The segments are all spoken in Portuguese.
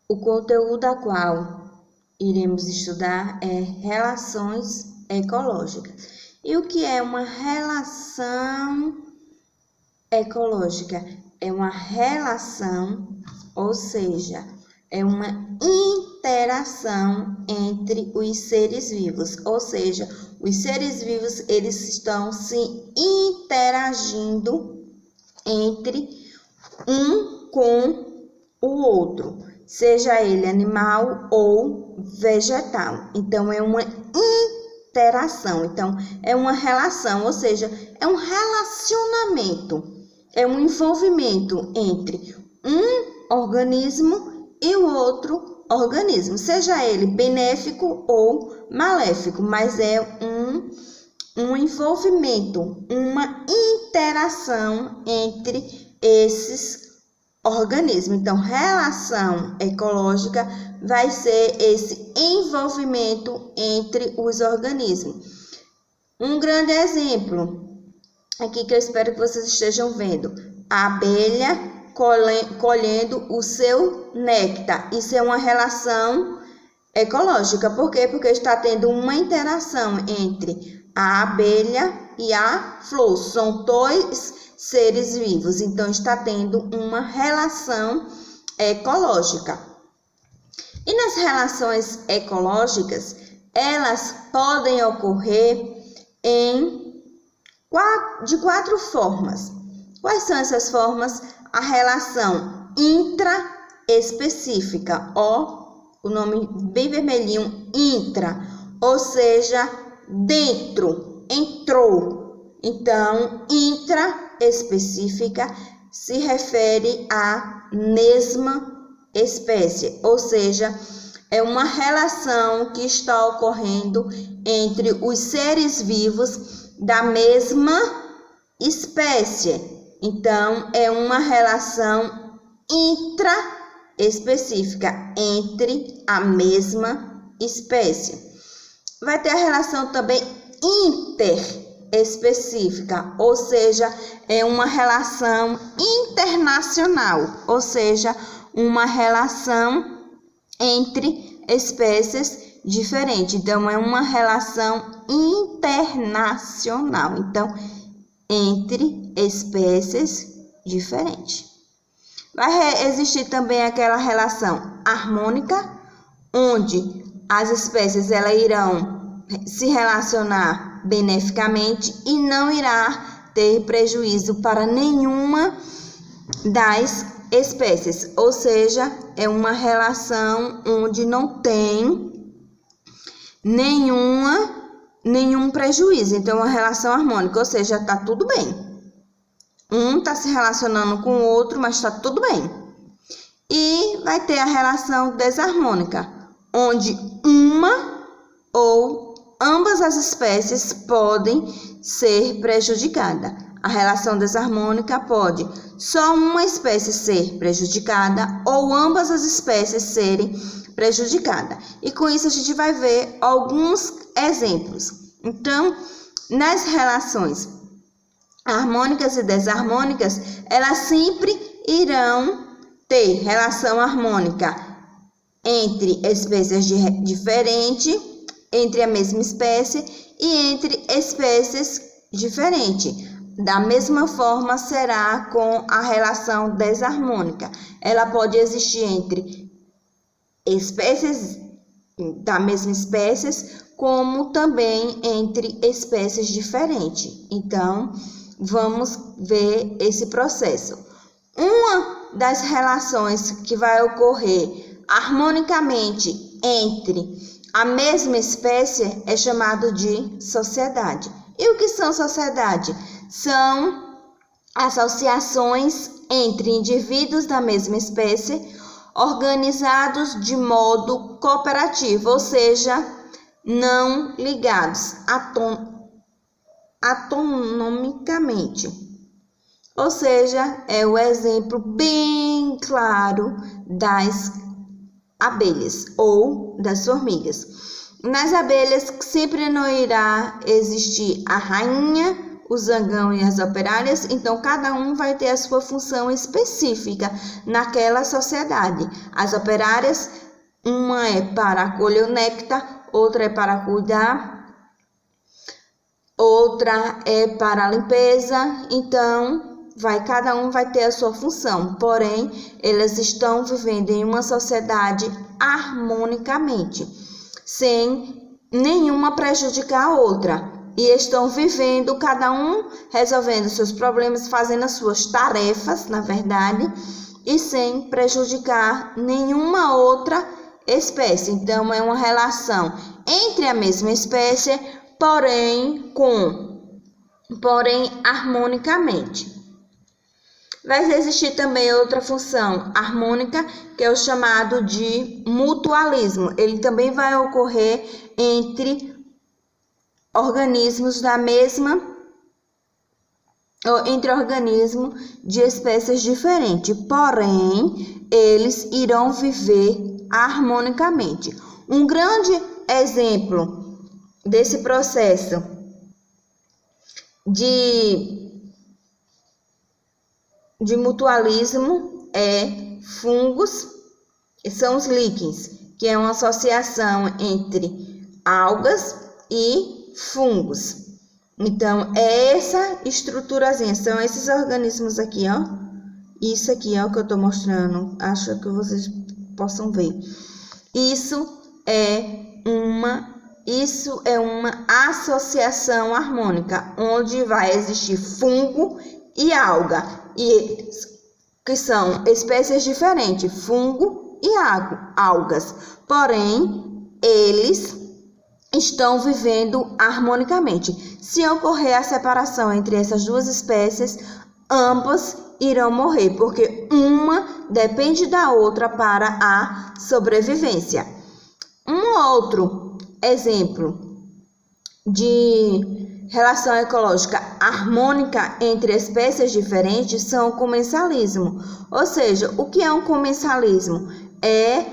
O conteúdo a qual iremos estudar é relações ecológicas. E o que é uma relação ecológica? É uma relação, ou seja, é uma interação entre os seres vivos, ou seja, os seres vivos eles estão se interagindo entre um com o outro, seja ele animal ou vegetal. Então, é uma interação, então, é uma relação, ou seja, é um relacionamento, é um envolvimento entre um organismo e o outro organismo, seja ele benéfico ou maléfico, mas é um envolvimento, uma interação entre esses organismos. Então, relação ecológica vai ser esse envolvimento entre os organismos. Um grande exemplo aqui que eu espero que vocês estejam vendo: a abelha colhendo o seu néctar. Isso é uma relação ecológica. Por quê? Porque está tendo uma interação entre a abelha e a flor. São dois seres vivos, então está tendo uma relação ecológica. E nas relações ecológicas, elas podem ocorrer de quatro formas. Quais são essas formas? A relação intraespecífica, o nome bem vermelhinho, intra, ou seja, dentro, entrou. Então, intraespecífica se refere à mesma espécie, ou seja, é uma relação que está ocorrendo entre os seres vivos da mesma espécie. Então, é uma relação intraespecífica entre a mesma espécie. Vai ter a relação também interespecífica, ou seja, é uma relação internacional, ou seja, uma relação entre espécies diferentes. Então, é uma relação internacional. Então, entre espécies diferentes. Vai existir também aquela relação harmônica, onde as espécies elas irão se relacionar beneficamente e não irá ter prejuízo para nenhuma das espécies, ou seja, é uma relação onde não tem nenhum prejuízo. Então, é uma relação harmônica, ou seja, está tudo bem. Um está se relacionando com o outro, mas está tudo bem. E vai ter a relação desarmônica, onde uma ou ambas as espécies podem ser prejudicadas. A relação desarmônica pode só uma espécie ser prejudicada ou ambas as espécies serem prejudicadas. E com isso a gente vai ver alguns exemplos. Então, nas relações harmônicas e desarmônicas, elas sempre irão ter relação harmônica entre espécies diferentes, entre a mesma espécie e entre espécies diferentes. Da mesma forma será com a relação desarmônica. Ela pode existir entre espécies da mesma espécie, como também entre espécies diferentes. Então, vamos ver esse processo. Uma das relações que vai ocorrer harmonicamente entre a mesma espécie é chamado de sociedade. E o que são sociedade? São associações entre indivíduos da mesma espécie organizados de modo cooperativo, ou seja, não ligados atonomicamente. Ou seja, é o exemplo bem claro das abelhas ou das formigas. Nas abelhas sempre não irá existir a rainha, o zangão e as operárias, então cada um vai ter a sua função específica naquela sociedade. As operárias, uma é para colher o néctar, outra é para cuidar, outra é para a limpeza, então cada um vai ter a sua função, porém elas estão vivendo em uma sociedade harmonicamente, sem nenhuma prejudicar a outra, e estão vivendo, cada um resolvendo seus problemas, fazendo as suas tarefas, na verdade, e sem prejudicar nenhuma outra espécie. Então é uma relação entre a mesma espécie, porém harmonicamente. Vai existir também outra função harmônica, que é o chamado de mutualismo. Ele também vai ocorrer entre organismos entre organismos de espécies diferentes, porém eles irão viver harmonicamente. Um grande exemplo desse processo de mutualismo é fungos, são os líquens, que é uma associação entre algas e fungos. Então, é essa estruturazinha, são esses organismos aqui, ó. Isso aqui é o que eu tô mostrando, acho que vocês possam ver. Isso é uma associação harmônica, onde vai existir fungo e alga, que são espécies diferentes, fungo e algas, porém eles estão vivendo harmonicamente. Se ocorrer a separação entre essas duas espécies, ambas irão morrer, porque uma depende da outra para a sobrevivência. Um outro exemplo de relação ecológica harmônica entre espécies diferentes são o comensalismo. Ou seja, o que é um comensalismo? É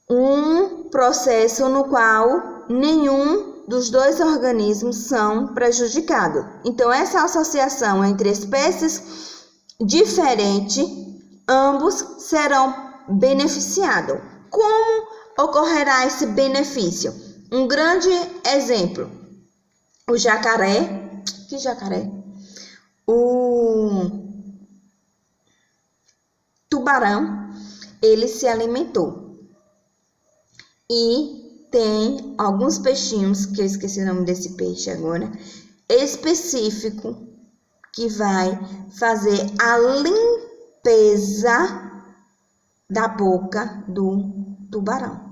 um processo no qual nenhum dos dois organismos são prejudicados. Então, essa associação entre espécies diferentes, ambos serão beneficiados. Como ocorrerá esse benefício? Um grande exemplo: o jacaré, que jacaré? O tubarão, ele se alimentou. E tem alguns peixinhos, que eu esqueci o nome desse peixe agora, específico, que vai fazer a limpeza da boca do tubarão.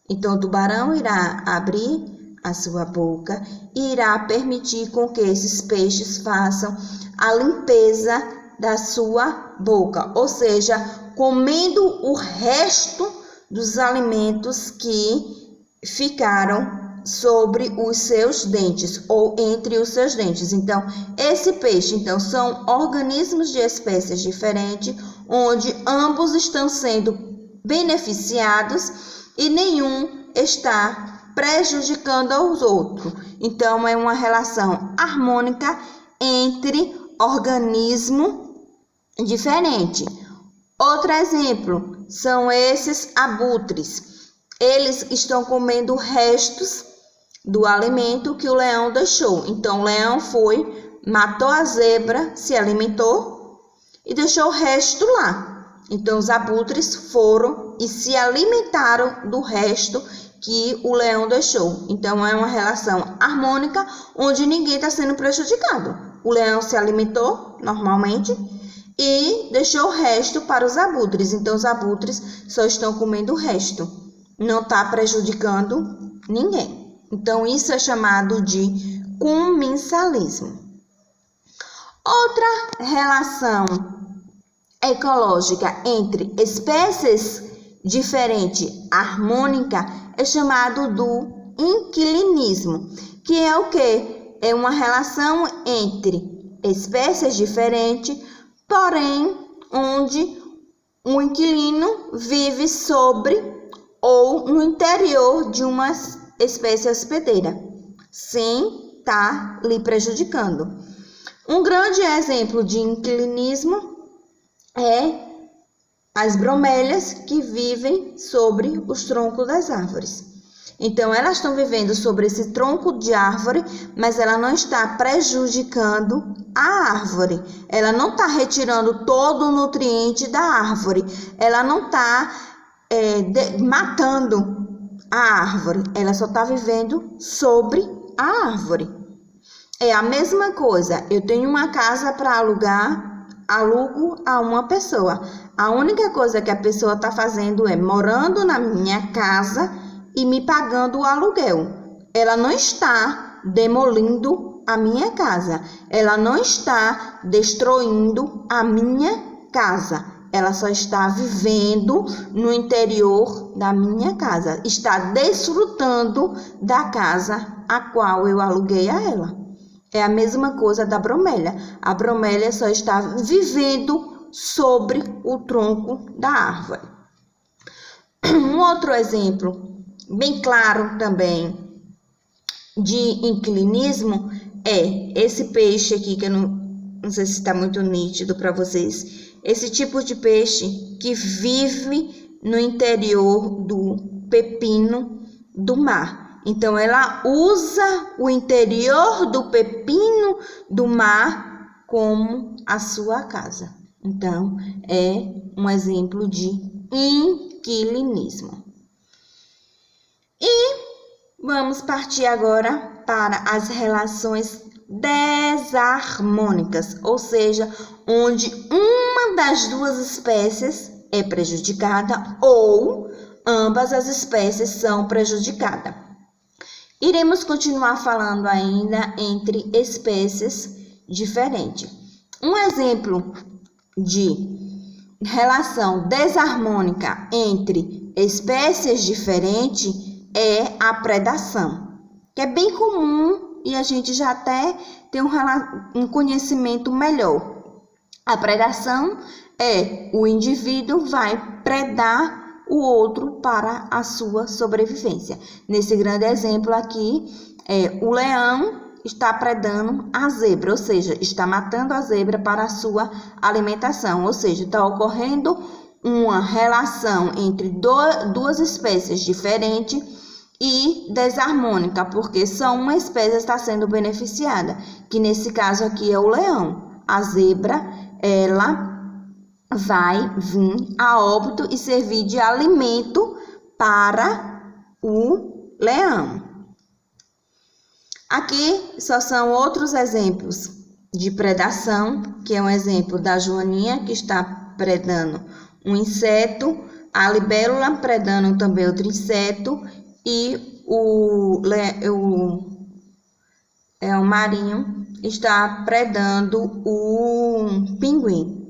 Então, o tubarão irá abrir a sua boca e irá permitir com que esses peixes façam a limpeza da sua boca, ou seja, comendo o resto dos alimentos que ficaram sobre os seus dentes ou entre os seus dentes. Então, esse peixe, são organismos de espécies diferentes, onde ambos estão sendo beneficiados e nenhum está prejudicando aos outros. Então, é uma relação harmônica entre organismos diferentes. Outro exemplo são esses abutres. Eles estão comendo restos do alimento que o leão deixou. Então, o leão foi, matou a zebra, se alimentou e deixou o resto lá. Então, os abutres foram e se alimentaram do resto que o leão deixou. Então, é uma relação harmônica onde ninguém está sendo prejudicado. O leão se alimentou normalmente e deixou o resto para os abutres. Então, os abutres só estão comendo o resto. Não está prejudicando ninguém. Então, isso é chamado de comensalismo. Outra relação ecológica entre espécies diferentes, harmônica, é chamado do inquilinismo, que é o quê? É uma relação entre espécies diferentes, porém, onde um inquilino vive sobre ou no interior de uma espécie hospedeira, sem estar lhe prejudicando. Um grande exemplo de inclinismo é as bromélias que vivem sobre os troncos das árvores. Então, elas estão vivendo sobre esse tronco de árvore, mas ela não está prejudicando a árvore. Ela não está retirando todo o nutriente da árvore. Ela não está matando a árvore. Ela só está vivendo sobre a árvore. É a mesma coisa. Eu tenho uma casa para alugar, alugo a uma pessoa. A única coisa que a pessoa está fazendo é morando na minha casa e me pagando o aluguel. Ela não está demolindo a minha casa. Ela não está destruindo a minha casa. Ela só está vivendo no interior da minha casa. Está desfrutando da casa a qual eu aluguei a ela. É a mesma coisa da bromélia. A bromélia só está vivendo sobre o tronco da árvore. Um outro exemplo bem claro também de inclinismo é esse peixe aqui, que eu não sei se está muito nítido para vocês. Esse tipo de peixe que vive no interior do pepino do mar. Então, ela usa o interior do pepino do mar como a sua casa. Então, é um exemplo de inclinismo. E vamos partir agora para as relações desarmônicas, ou seja, onde uma das duas espécies é prejudicada ou ambas as espécies são prejudicadas. Iremos continuar falando ainda entre espécies diferentes. Um exemplo de relação desarmônica entre espécies diferentes é a predação, que é bem comum e a gente já até tem um conhecimento melhor. A predação é o indivíduo vai predar o outro para a sua sobrevivência. Nesse grande exemplo aqui, o leão está predando a zebra, ou seja, está matando a zebra para a sua alimentação, ou seja, está ocorrendo uma relação entre duas espécies diferentes e desarmônica, porque só uma espécie está sendo beneficiada, que nesse caso aqui é o leão. A zebra, ela vai vir a óbito e servir de alimento para o leão. Aqui só são outros exemplos de predação, que é um exemplo da joaninha, que está predando um inseto, a libélula predando também outro inseto, e o marinho está predando o pinguim.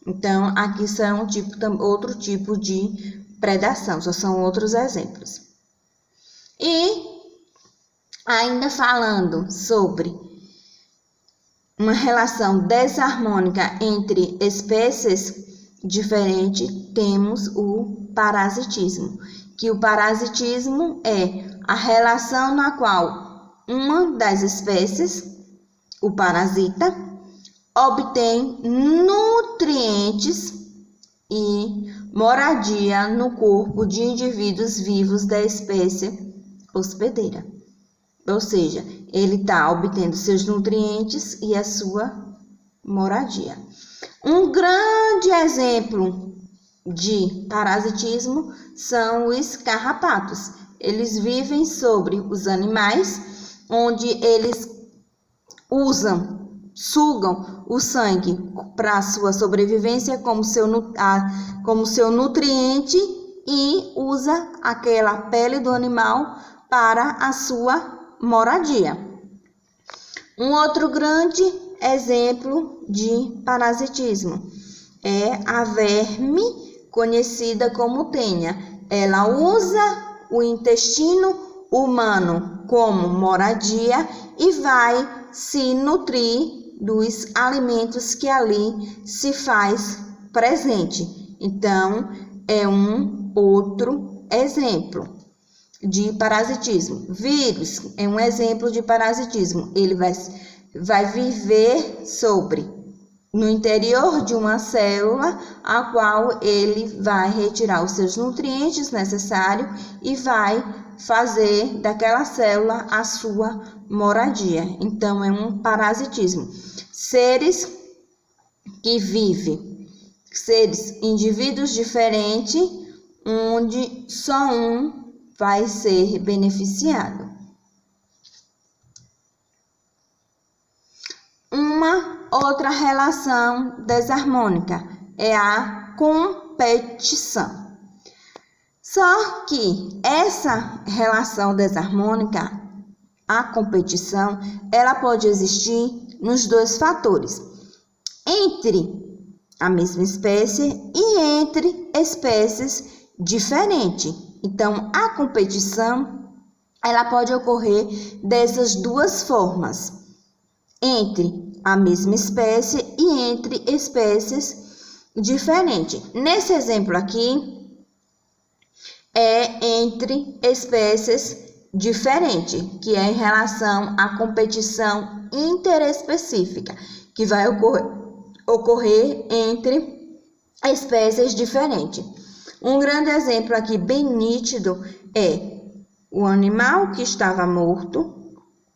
Então, aqui são outro tipo de predação, só são outros exemplos. E, ainda falando sobre uma relação desarmônica entre espécies diferentes, temos o parasitismo, que o parasitismo é a relação na qual uma das espécies, o parasita, obtém nutrientes e moradia no corpo de indivíduos vivos da espécie hospedeira. Ou seja, ele está obtendo seus nutrientes e a sua moradia. Um grande exemplo de parasitismo são os carrapatos. Eles vivem sobre os animais, onde eles sugam o sangue para a sua sobrevivência como seu nutriente e usa aquela pele do animal para a sua moradia. Um outro grande exemplo de parasitismo é a verme, conhecida como tenha. Ela usa o intestino humano como moradia e vai se nutrir dos alimentos que ali se faz presente. Então, é um outro exemplo de parasitismo. Vírus é um exemplo de parasitismo. Ele vai vai viver no interior de uma célula, a qual ele vai retirar os seus nutrientes necessários e vai fazer daquela célula a sua moradia. Então, é um parasitismo. Seres indivíduos diferentes, onde só um vai ser beneficiado. Uma outra relação desarmônica é a competição. Só que essa relação desarmônica, a competição, ela pode existir nos dois fatores: entre a mesma espécie e entre espécies diferentes. Então, a competição, ela pode ocorrer dessas duas formas: entre a mesma espécie e entre espécies diferentes. Nesse exemplo aqui, é entre espécies diferentes, que é em relação à competição interespecífica, que vai ocorrer entre espécies diferentes. Um grande exemplo aqui bem nítido é o animal que estava morto.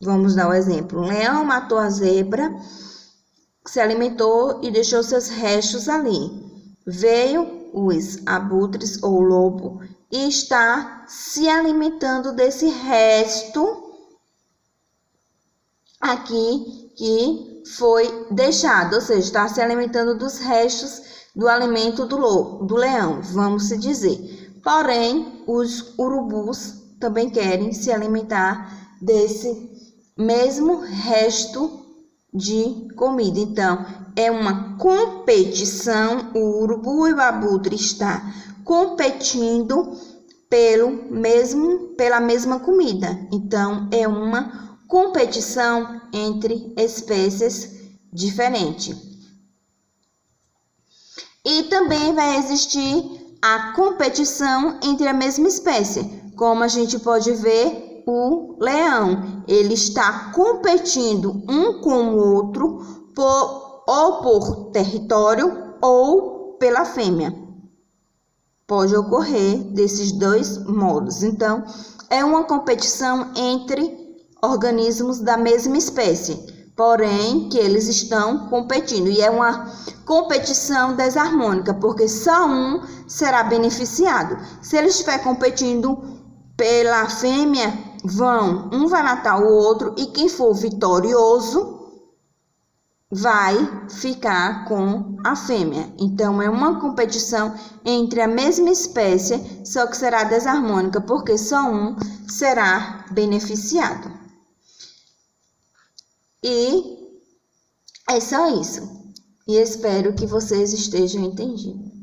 Vamos dar o exemplo: um leão matou a zebra, se alimentou e deixou seus restos ali. Veio os abutres ou lobo e está se alimentando desse resto aqui que foi deixado, ou seja, está se alimentando dos restos do alimento do leão, vamos se dizer. Porém, os urubus também querem se alimentar desse mesmo resto de comida. Então, é uma competição. O urubu e o abutre estão competindo pela mesma comida. Então, é uma competição entre espécies diferentes. E também vai existir a competição entre a mesma espécie. Como a gente pode ver, o leão, ele está competindo um com o outro ou por território ou pela fêmea. Pode ocorrer desses dois modos. Então, é uma competição entre organismos da mesma espécie, porém que eles estão competindo. E é uma competição desarmônica, porque só um será beneficiado. Se ele estiver competindo pela fêmea, um vai matar o outro, e quem for vitorioso vai ficar com a fêmea. Então, é uma competição entre a mesma espécie, só que será desarmônica, porque só um será beneficiado. E é só isso. E espero que vocês estejam entendendo.